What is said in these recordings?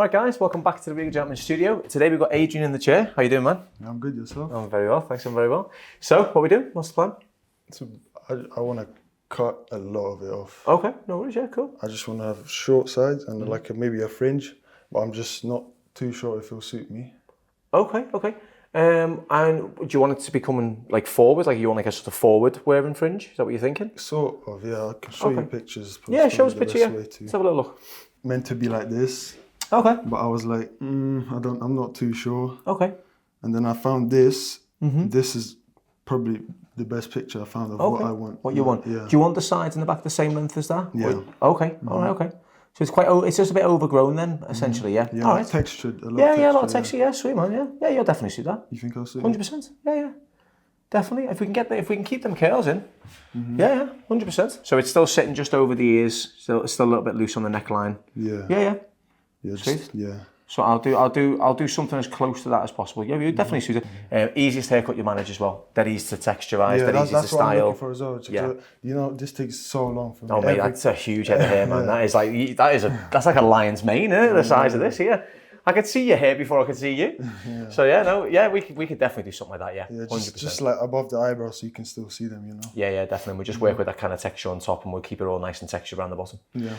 Right guys, welcome back to the Regal Gentleman Studio. Today we've got Adrian in the chair. How you doing, man? I'm good, yourself? I'm very well, thanks, I'm very well. So, what are we doing? What's the plan? So I want to cut a lot of it off. Okay, no worries, yeah, cool. I just want to have short sides and like maybe a fringe, but I'm just not too sure if it'll suit me. Okay. And do you want it to be coming like forward? Like you want like a sort of forward wearing fringe? Is that what you're thinking? Sort of, yeah. I can show you pictures. Yeah, show us a picture, yeah. Let's have a little look. Meant to be like this. Okay. But I was like, I'm not too sure. Okay. And then I found this. This is probably the best picture I found of what I want. What you want? Yeah. Do you want the sides and the back the same length as that? Yeah. Okay. All right. Okay. So it's just a bit overgrown then, essentially. Yeah. Yeah. All right. Textured. A lot Yeah. A lot of texture. Yeah. Sweet man. Yeah. Yeah. You'll definitely see that. You think I'll see? 100%. Yeah. Definitely. If we can keep them curls in. Yeah. 100%. So it's still sitting just over the ears. It's still a little bit loose on the neckline. Yeah. Yeah. Yeah. Sweet. Yeah. So I'll do something as close to that as possible. Yeah, you definitely suit it. Easiest haircut you manage as well. Dead easy to texturise, dead easy to style. That's what I'm looking for as well. Yeah. You know, this takes so long for me. Oh mate, that's a huge head of hair, man. That's like a lion's mane, isn't it? The size of this here. I could see your hair before I could see you. So we could definitely do something like that. Yeah, 100%. Just like above the eyebrows, so you can still see them. You know. Yeah, definitely. We'll just work with that kind of texture on top, and we'll keep it all nice and textured around the bottom. Yeah.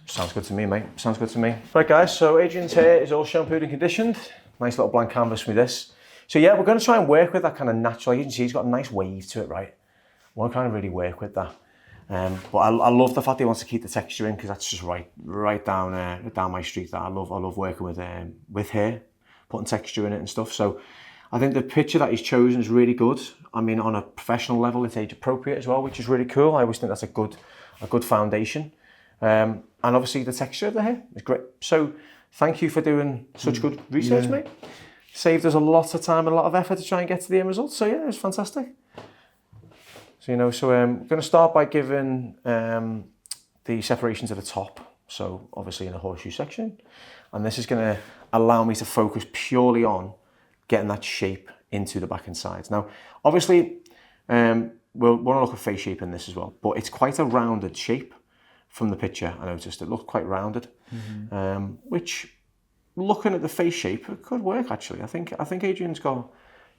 Sounds good to me, mate. Sounds good to me. Right, guys, so Adrian's hair is all shampooed and conditioned. Nice little blank canvas with this. So yeah, we're going to try and work with that kind of natural. You can see he's got a nice wave to it, right? I want to kind of really work with that. But I love the fact he wants to keep the texture in because that's just right down my street. That I love working with hair, putting texture in it and stuff. So I think the picture that he's chosen is really good. I mean, on a professional level, it's age appropriate as well, which is really cool. I always think that's a good foundation. And obviously the texture of the hair is great. So thank you for doing such good research, mate. Saved us a lot of time and a lot of effort to try and get to the end result. So yeah, it was fantastic. So I'm going to start by giving the separation to the top. So obviously in the horseshoe section. And this is going to allow me to focus purely on getting that shape into the back and sides. Now, obviously, we'll want to look at face shape in this as well, but it's quite a rounded shape. From the picture, I noticed it looked quite rounded, which, looking at the face shape, it could work actually. I think Adrian's got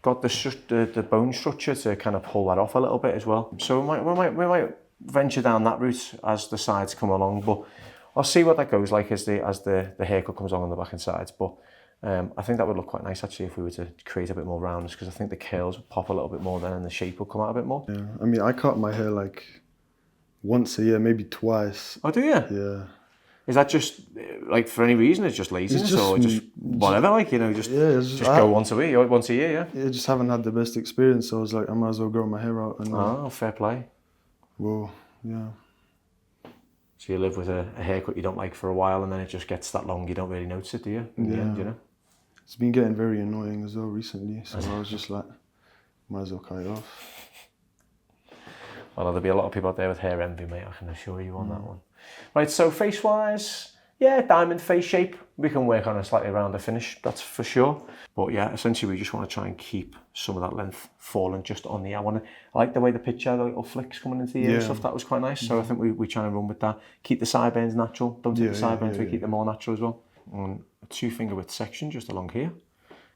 the bone structure to kind of pull that off a little bit as well. So we might venture down that route as the sides come along, but I'll see what that goes like as the haircut comes on the back and sides. But I think that would look quite nice actually if we were to create a bit more roundness, because I think the curls would pop a little bit more then and the shape will come out a bit more. Yeah, I mean, I cut my hair like once a year, maybe twice. Oh, do you? Yeah. Is that just like for any reason? It's just laziness or just whatever? Like, just go once a week, once a year, yeah? Yeah, just haven't had the best experience. So I was like, I might as well grow my hair out. And, fair play. Well, yeah. So you live with a haircut you don't like for a while and then it just gets that long, you don't really notice it, do you? In the end, It's been getting very annoying as well recently. So I was just like, might as well cut it off. Well, there'll be a lot of people out there with hair envy, mate, I can assure you on that one. Right, so face-wise, yeah, diamond face shape. We can work on a slightly rounder finish, that's for sure. But yeah, essentially we just want to try and keep some of that length falling just on the ear. I like the way the picture, the little flicks coming into the ear and stuff, that was quite nice. So I think we try and run with that. Keep the sideburns natural, don't take the sideburns, we keep them more natural as well. On a 2-finger width section just along here.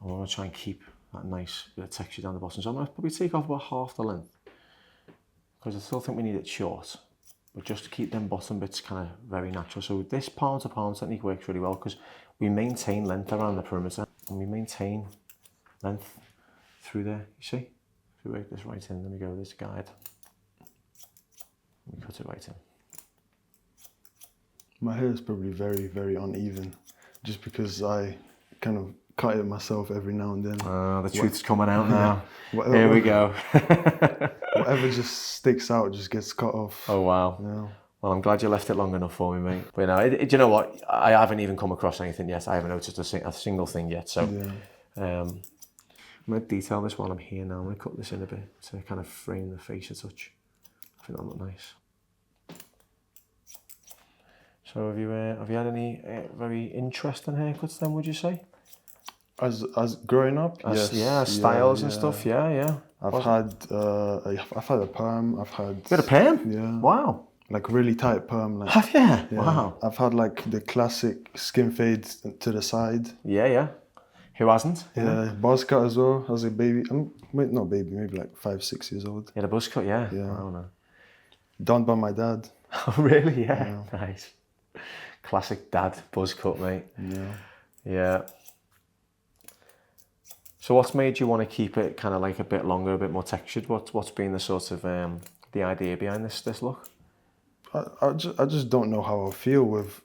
I want to try and keep that nice bit of texture down the bottom. So I'm going to probably take off about half the length, because I still think we need it short, but just to keep them bottom bits kind of very natural. So this palm to palm technique works really well because we maintain length around the perimeter and we maintain length through there, you see? If we work this right in, then we go with this guide. We cut it right in. My hair is probably very, very uneven, just because I kind of cut it myself every now and then. The truth's coming out now. Here we go. Whatever just sticks out just gets cut off. Oh wow. Yeah. Well, I'm glad you left it long enough for me, mate. But do you know what? I haven't even come across anything yet. I haven't noticed a single thing yet. So I'm going to detail this while I'm here now. I'm going to cut this in a bit to kind of frame the face a touch. I think that'll look nice. So have you had any very interesting haircuts then, would you say? As growing up, yes. Yeah, styles and stuff, yeah. I've had a perm, I've had... You had a perm? Yeah. Wow. like really tight perm. Like, Have you? yeah. Wow. I've had like the classic skin fade to the side. Yeah, yeah. Who hasn't? Yeah, buzz cut as well as a baby. Wait, not baby, maybe like 5, 6 years old. Yeah, the buzz cut, yeah. Yeah. Wow, no. Done by my dad. Oh, really? Yeah. Nice. Classic dad buzz cut, mate. Yeah. Yeah. So what's made you want to keep it kind of like a bit longer, a bit more textured? What's been the sort of the idea behind this look? I just don't know how I feel with,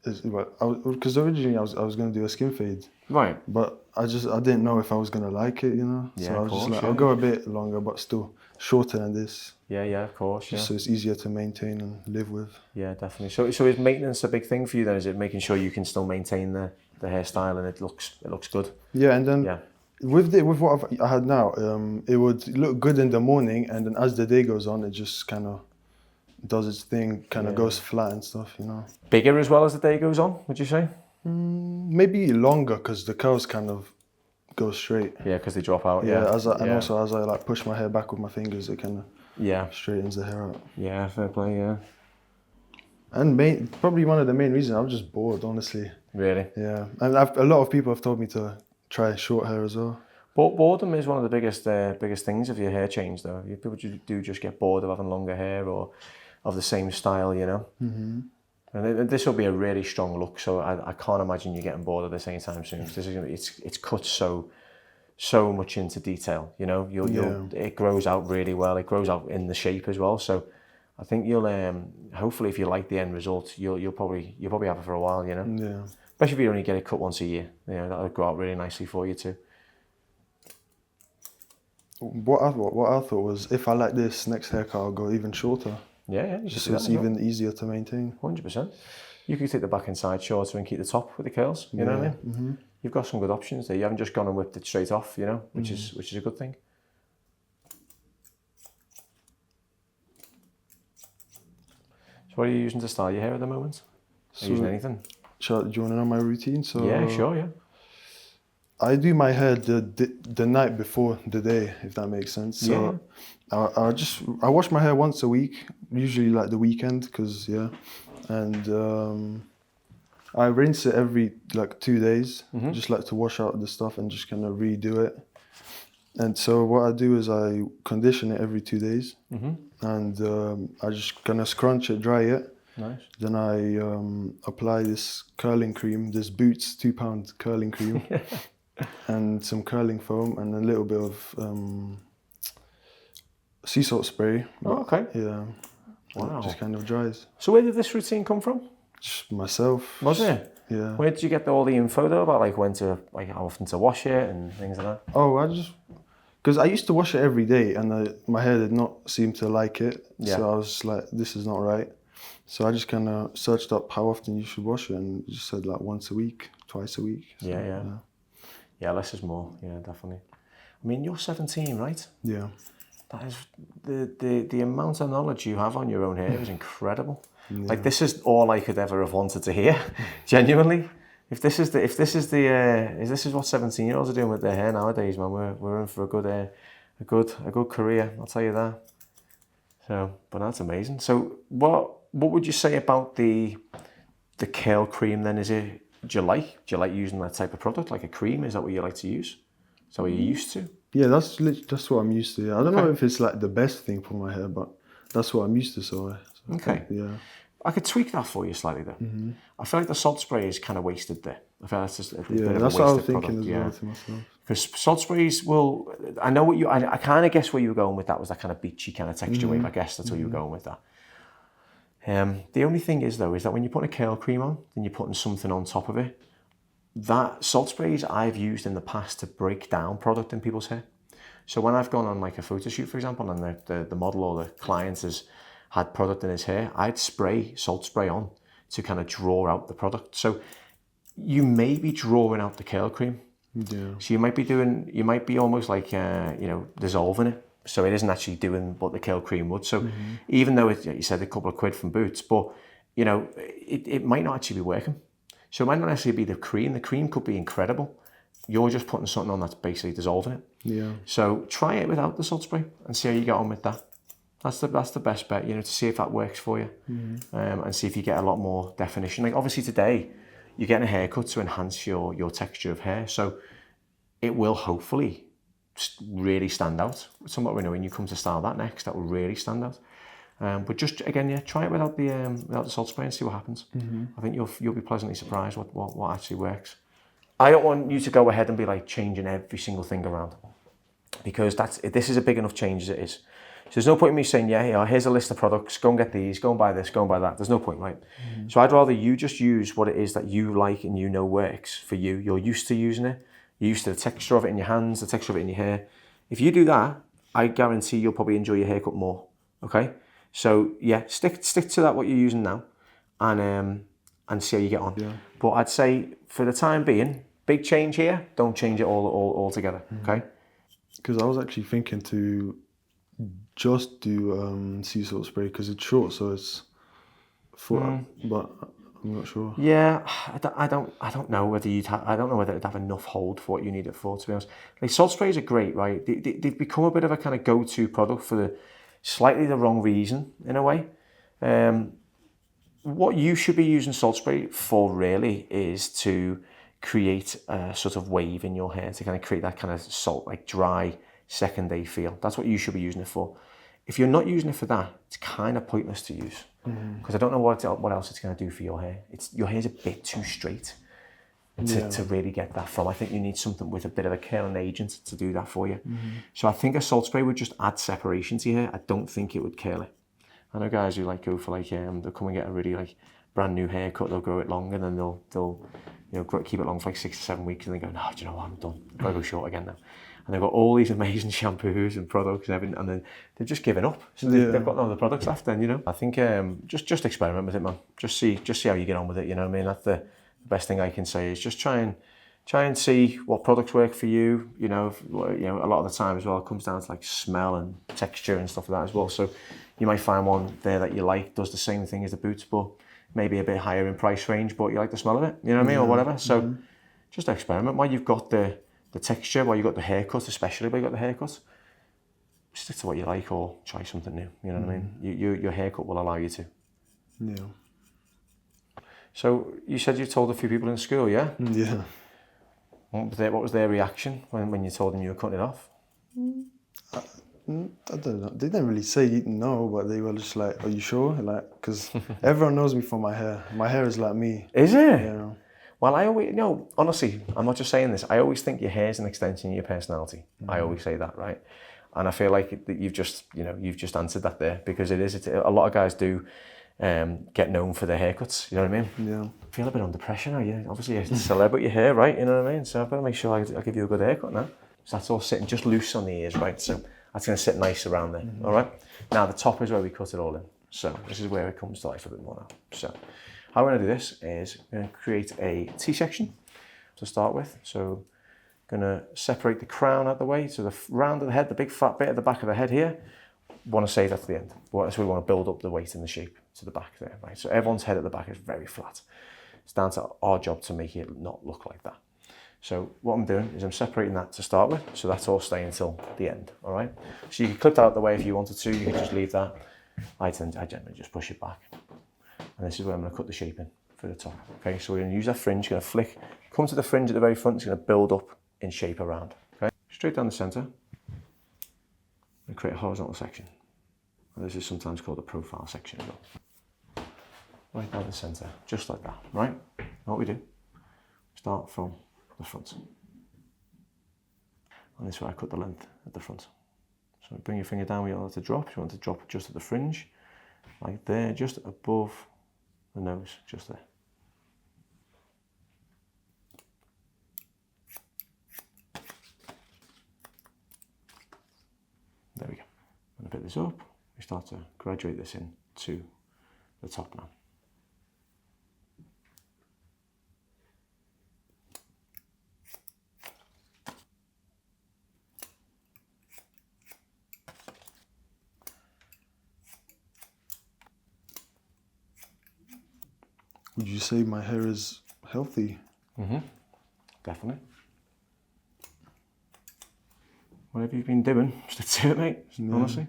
because originally I was gonna do a skin fade, Right. but I didn't know if I was gonna like it, you know. Yeah, so I of was course, just like, yeah. I'll go a bit longer, but still shorter than this, Yeah, yeah, of course, yeah. just so it's easier to maintain and live with. Yeah, definitely. So is maintenance a big thing for you then? Is it making sure you can still maintain the hairstyle and it looks good? Yeah, and then Yeah. with what I had now, it would look good in the morning, and then as the day goes on, it just kind of does its thing, kind of goes flat and stuff, you know. Bigger as well as the day goes on, would you say? Maybe longer because the curls kind of go straight. Yeah, because they drop out. Yeah, Yeah. and also as I like push my hair back with my fingers, it kind of Yeah. straightens the hair out. Yeah, fair play, yeah. And probably one of the main reasons, I'm just bored, honestly. Really? Yeah, and a lot of people have told me to try short hair as well. But boredom is one of the biggest things of your hair change, though. People do just get bored of having longer hair or of the same style, you know. Mm-hmm. And this will be a really strong look, so I can't imagine you getting bored of this anytime soon. This is it's cut so much into detail, you know. It grows out really well. It grows out in the shape as well. So I think you'll hopefully if you like the end result, you'll probably have it for a while, you know. Yeah. Especially if you only get it cut once a year, you know, that'll go out really nicely for you too. What I thought was, if I like this, next haircut I'll go even shorter. Yeah, you Just so it's even easier to maintain. 100%. You could take the back and side shorter and keep the top with the curls. You know what I mean? Mm-hmm. You've got some good options there. You haven't just gone and whipped it straight off, you know, which is a good thing. So what are you using to style your hair at the moment? Are you using anything? Do you want to know my routine? So Yeah, sure, yeah. I do my hair the night before the day, if that makes sense. So I wash my hair once a week, usually like the weekend, and I rinse it every like 2 days, just like to wash out the stuff and just kind of redo it. And so what I do is I condition it every 2 days, and I just kind of scrunch it, dry it. Nice. Then I apply this curling cream, this Boots 2-pound curling cream. And some curling foam and a little bit of sea salt spray. Oh, okay. Yeah. Wow. It just kind of dries. So where did this routine come from? Just myself. Was it? Yeah. Where did you get all the info though about like how often to wash it and things like that? Oh, because I used to wash it every day and my hair did not seem to like it. Yeah. So I was like, this is not right. So I just kind of searched up how often you should wash it and it just said like once a week, twice a week. So, Yeah. Yeah, less is more. Yeah, definitely. I mean, you're 17, right? Yeah. That is the amount of knowledge you have on your own hair is incredible. Yeah. Like this is all I could ever have wanted to hear, genuinely. If this is what 17-year-olds are doing with their hair nowadays, man, we're in for a good career. I'll tell you that. So, but that's amazing. So, what would you say about the curl cream then? Do you like using that type of product, like a cream? Is that what you like to use? Is that what you're used to? Yeah, that's what I'm used to. Yeah. I don't know if it's like the best thing for my hair, but that's what I'm used to. So okay. Yeah. I could tweak that for you slightly though. Mm-hmm. I feel like the salt spray is kind of wasted there. I feel that's just a bit of a wasted what I was thinking product. as well to myself. Because salt sprays will, I know what I kind of guess where you were going with that was that kind of beachy kind of texture wave. I guess that's where you were going with that. The only thing is though, is that when you're putting a curl cream on, then you're putting something on top of it. That salt sprays I've used in the past to break down product in people's hair. So when I've gone on like a photo shoot, for example, and the model or the client has had product in his hair, I'd spray salt spray on to kind of draw out the product. So you may be drawing out the curl cream. Yeah. So you might be almost like, dissolving it. So it isn't actually doing what the curl cream would. So even though you said a couple of quid from Boots, but you know, it might not actually be working. So it might not necessarily be the cream. The cream could be incredible. You're just putting something on that's basically dissolving it. Yeah. So try it without the salt spray and see how you get on with that. That's the best bet, you know, to see if that works for you, and see if you get a lot more definition. Like obviously today, you're getting a haircut to enhance your texture of hair, so it will hopefully really stand out. Somewhat, when you come to style that next, that will really stand out. But just again, yeah, try it without the salt spray and see what happens. I think you'll be pleasantly surprised what actually works. I don't want you to go ahead and be like changing every single thing around, because this is a big enough change as it is. So there's no point in me saying, yeah, here's a list of products, go and get these, go and buy this, go and buy that. There's no point, right? So I'd rather you just use what it is that you like and you know works for you. You're used to using it. You're used to the texture of it in your hands, the texture of it in your hair. If you do that, I guarantee you'll probably enjoy your haircut more, okay? So yeah, stick to that, what you're using now, and see how you get on. Yeah. But I'd say for the time being, big change here, don't change it all together, okay? Because I was actually thinking to just do sea salt spray because it's short, so it's full, but I'm not sure. Yeah, I don't know whether I don't know whether it'd have enough hold for what you need it for, to be honest. Like salt sprays are great, right? They've become a bit of a kind of go-to product for slightly the wrong reason in a way. What you should be using salt spray for really is to create a sort of wave in your hair, to kind of create that kind of salt, like dry second day feel. That's what you should be using it for. If you're not using it for that, it's kind of pointless to use, because I don't know what else it's going to do for your hair. Your hair's a bit too straight to really get that from. I think you need something with a bit of a curling agent to do that for you. So I think a salt spray would just add separation to your hair. I don't think it would curl it. I know guys who go for they'll come and get a really brand new haircut. They'll grow it long and then they'll keep it long for 6 to 7 weeks and then go, no, do you know what, I'm done. I've got to go short again now. And they've got all these amazing shampoos and products and everything, and then they've just given up. So they've got no other products left then, I think just experiment with it, man. Just see how you get on with it, you know what I mean? That's the best thing I can say is just try and see what products work for you. A lot of the time as well, it comes down to smell and texture and stuff like that as well. So you might find one there that you like, does the same thing as the boots, but maybe a bit higher in price range, but you like the smell of it, you know what I mean, or whatever. So just experiment. While you've got the texture, while you've got the haircut, especially while you've got the haircut, stick to what you like or try something new, you know what I mean? Your haircut will allow you to. Yeah. So you said you told a few people in school, yeah? Yeah. What was their reaction when you told them you were cutting it off? I don't know. They didn't really say no, but they were just like, "Are you sure?" Because everyone knows me for my hair. My hair is like me. Is it? Yeah. Well, I always honestly, I'm not just saying this. I always think your hair is an extension of your personality. I always say that, right? And I feel like that you've just answered that there, because it is. A lot of guys do get known for their haircuts. You know what I mean? Yeah. I feel a bit under pressure now. You obviously you're a celeb with your hair, right? You know what I mean? So I've got to make sure I give you a good haircut now. So that's all sitting just loose on the ears, right? So that's going to sit nice around there. All right. Now the top is where we cut it all in. So this is where it comes to life a bit more now. So how we're going to do this is we're going to create a T-section to start with. So going to separate the crown out of the way. So the round of the head, the big fat bit at the back of the head here, want to save that to the end. So we want to build up the weight and the shape to the back there, right? So everyone's head at the back is very flat. It's down to our job to make it not look like that. So what I'm doing is I'm separating that to start with, so that's all staying until the end, all right? So you can clip that out of the way if you wanted to, you can just leave that. I generally just push it back. And this is where I'm gonna cut the shape in for the top, okay? So we're gonna use that fringe, gonna flick, come to the fringe at the very front, it's gonna build up in shape around, okay? Straight down the center, and create a horizontal section. And this is sometimes called a profile section as well. Right down the center, just like that, right? And what we do, start from the front. And this is where I cut the length at the front. So bring your finger down where you want it to drop. You want it to drop just at the fringe, like there, just above the nose, just there. There we go. I'm going to pick this up. We start to graduate this in to the top now. Would you say my hair is healthy? Definitely. Whatever you've been doing, stick to it, mate, honestly.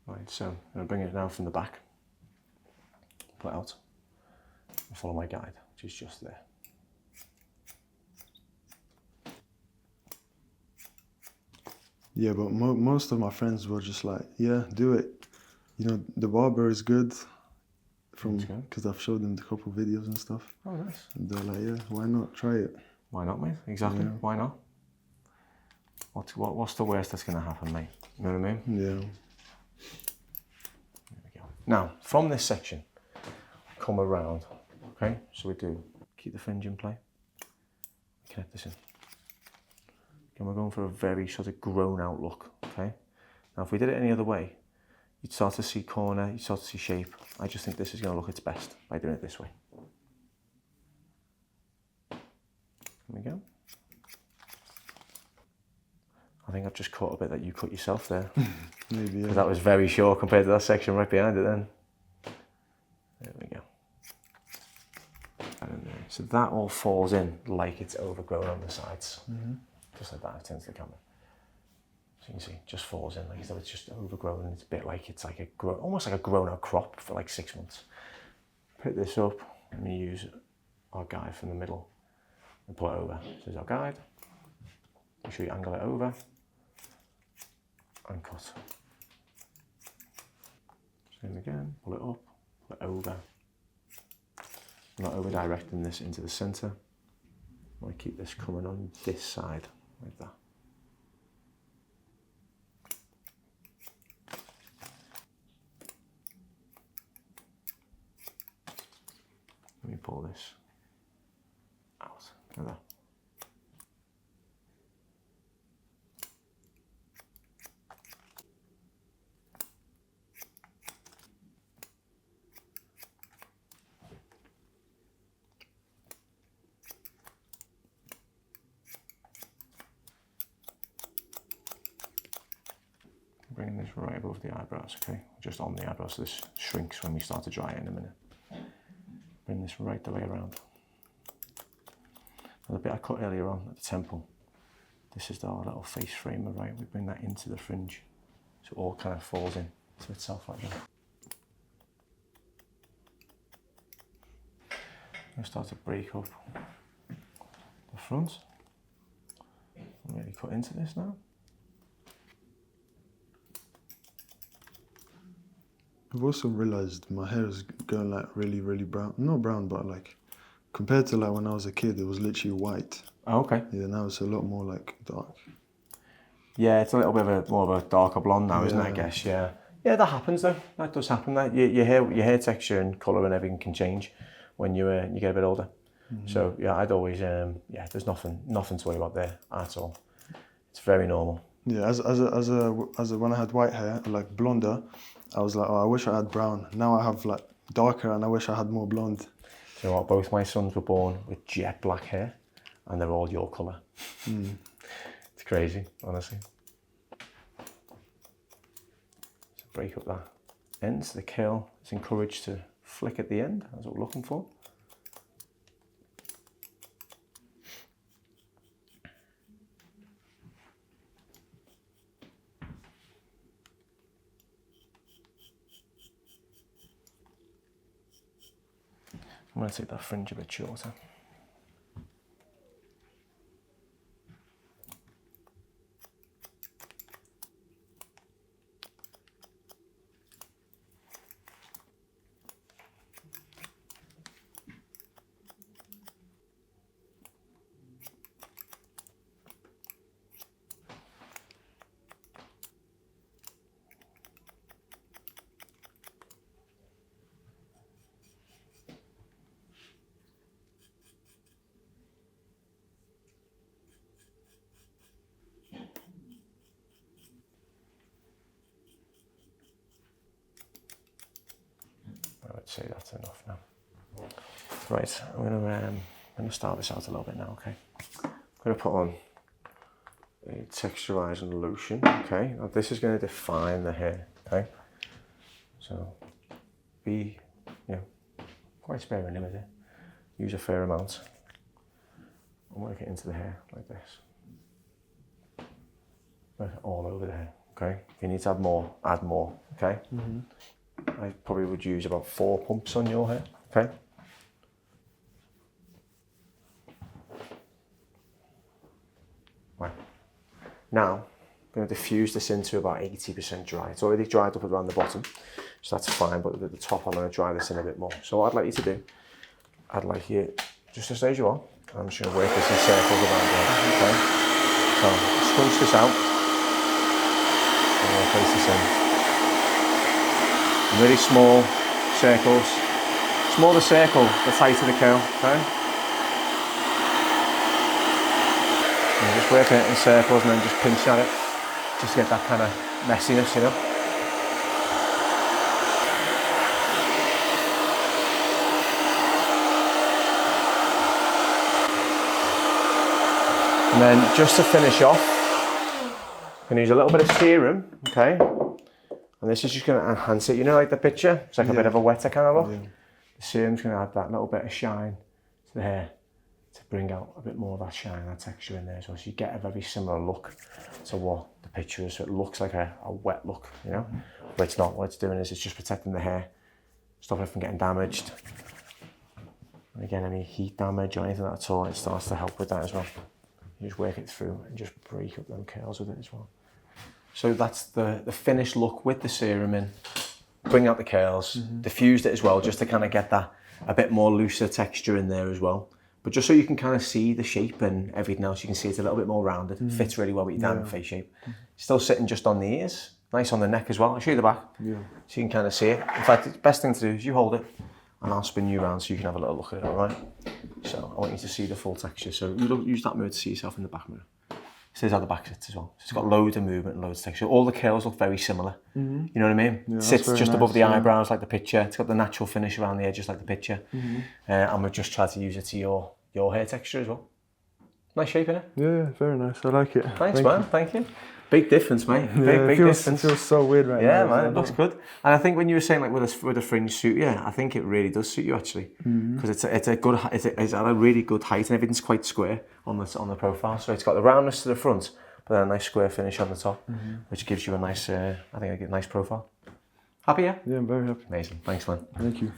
Right, so I'm going to bring it down from the back, pull it out, and follow my guide, which is just there. Yeah, but most of my friends were just like, yeah, do it. You know, the barber is good because I've showed them a couple videos and stuff. Oh, nice. And they're like, yeah, why not try it? Why not, mate? Exactly. Yeah. Why not? What's the worst that's going to happen, mate? You know what I mean? Yeah. There we go. Now, from this section, come around. Okay, so we do keep the fringe in play. Connect this in. And we're going for a very sort of grown out look, okay? Now if we did it any other way, you'd start to see corner, you'd start to see shape. I just think this is going to look its best by doing it this way. There we go. I think I've just caught a bit that you cut yourself there. Maybe, yeah. That was very short compared to that section right behind it then. There we go. And so that all falls in like it's overgrown on the sides. Just like that, it turns to the camera. So you can see, it just falls in like as though it's just overgrown, and it's a bit like it's like almost like a grown out crop for like 6 months. Pick this up, and we use our guide from the middle and pull it over. So there's our guide. Make sure you angle it over and cut. Same again, pull it up, pull it over. I'm not over directing this into the center. I want to keep this coming on this side. Like that. Let me pull this out, like that. Bringing this right above the eyebrows, okay? Just on the eyebrows, so this shrinks when we start to dry it in a minute. Bring this right the way around. Now the bit I cut earlier on at the temple, this is our little face framer, right? We bring that into the fringe, so it all kind of falls in to itself like that. I'm going to start to break up the front. I'm really cut into this now. I've also realized my hair is going like really, really brown. Not brown, but like compared to like when I was a kid, it was literally white. Oh, okay. Yeah, now it's a lot more like dark. Yeah, it's a little bit of more of a darker blonde now, isn't it? I Yeah. guess. Yeah. Yeah, that happens though. That does happen. That your hair texture and colour and everything can change when you get a bit older. So yeah, I'd always there's nothing to worry about there at all. It's very normal. Yeah, as a when I had white hair, like blonder, I was like, oh, I wish I had brown. Now I have like darker, and I wish I had more blonde. Do you know what? Both my sons were born with jet black hair, and they're all your colour. It's crazy, honestly. So break up that end. So the curl is encouraged to flick at the end. That's what we're looking for. I'm going to take that fringe a bit shorter. I would say that's enough now. Right, I'm gonna start this out a little bit now, okay? I'm gonna put on a texturizing lotion, okay? Now this is gonna define the hair, okay? So be, quite sparingly with it. Use a fair amount and work it into the hair like this. Work it all over the hair, Okay, if you need to add more, okay? I probably would use about 4 pumps on your hair, okay? Right. Now, I'm going to diffuse this into about 80% dry. It's already dried up around the bottom, so that's fine, but at the top I'm going to dry this in a bit more. So what I'd like you to do, I'd like you just to stay as you are. I'm just going to work this in circles around here, okay? So, scrunch this out, and we'll place this in. Really small circles. Smaller circle, the tighter the curl, okay? And just working it in circles and then just pinching at it, just to get that kind of messiness, you know? And then just to finish off, I'm going to use a little bit of serum, okay? And this is just going to enhance it. You know, like the picture? It's like a bit of a wetter kind of look. Yeah. The serum's going to add that little bit of shine to the hair to bring out a bit more of that shine, that texture in there as well. So you get a very similar look to what the picture is. So it looks like a wet look, you know? But it's not. What it's doing is it's just protecting the hair, stopping it from getting damaged. And again, any heat damage or anything at all, it starts to help with that as well. You just work it through and just break up them curls with it as well. So that's the finished look with the serum in. Bring out the curls, diffused it as well, just to kind of get that a bit more looser texture in there as well. But just so you can kind of see the shape and everything else, you can see it's a little bit more rounded. Fits really well with your diamond face shape. Still sitting just on the ears, nice on the neck as well. I'll show you the back, so you can kind of see it. In fact, the best thing to do is you hold it, and I'll spin you around so you can have a little look at it, all right? So I want you to see the full texture. So use that mirror to see yourself in the back mirror. So there's how the back sits as well. So it's got loads of movement and loads of texture. All the curls look very similar. You know what I mean? Yeah, sits just above the eyebrows like the picture. It's got the natural finish around the edges like the picture. And we've just tried to use it to your hair texture as well. Nice shape, innit? Yeah, very nice. I like it. Thanks, man. Thank you. Big difference, mate. Big difference. It feels so weird right now. Yeah, man, it looks good. And I think when you were saying like with a fringe suit, yeah, I think it really does suit you actually, because it's at a really good height and everything's quite square on the profile. So it's got the roundness to the front, but then a nice square finish on the top, which gives you a nice, I think, a nice profile. Happy, yeah? Yeah, I'm very happy. Amazing. Thanks, man. Thank you.